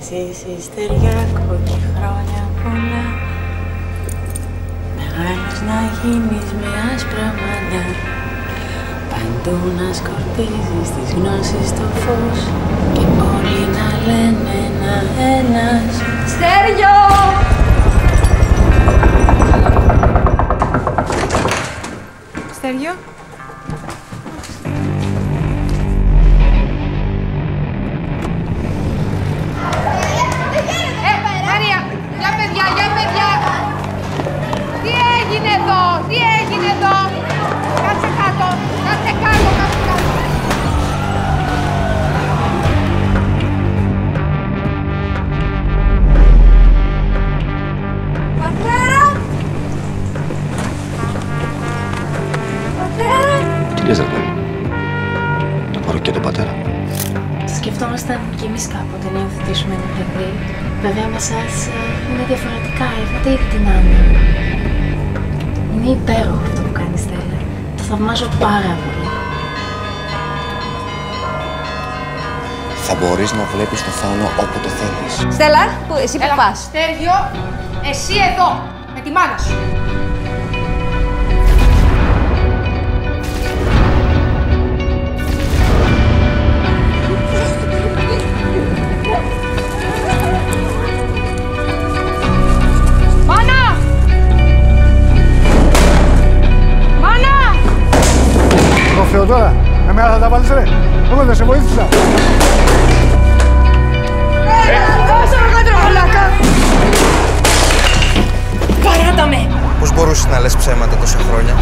ζήσει στεριά κόκκι χρόνια πολλά. Μεγάλος να γίνεις με άσπρα μαλλιά. Παντού να σκορπίζεις τις γνώσεις στο φως. Και όλοι να λένε ένα-ένας. Στέργιο! Στέργιο? Μαρία! Για παιδιά, για παιδιά! Τι έγινε εδώ, τι έγινε εδώ! Κάτσε κάτω, κάτσε κάτω, κάτσε κάτω! Πατέρα! Πατέρα! Τι λες, Δαγμένη? Το πάρω και τον πατέρα. Σκεφτόμασταν κι εμείς κάποτε να υιοθετήσουμε ένα παιδί. Βέβαια με εσάς είναι διαφορετικά, είπατε ήδη την Άννα. Είναι υπέροχο αυτό που κάνεις, Στέλλα. Το θαυμάζω πάρα πολύ. Θα μπορείς να βλέπεις το Θάνο όποτε θέλεις. Στέλλα, εσύ που πας? Στέργιο, εσύ εδώ, με τη μάνα σου. Μάνα! Μάνα! Θεοδώρα, με μέρα θα τα βάλεις ρε. Εγώ δεν σε βοήθησα. Δώσε με κάτω, μαλάκα! Παράτα με! Πώς μπορούσες να λες ψέματα τόσα χρόνια?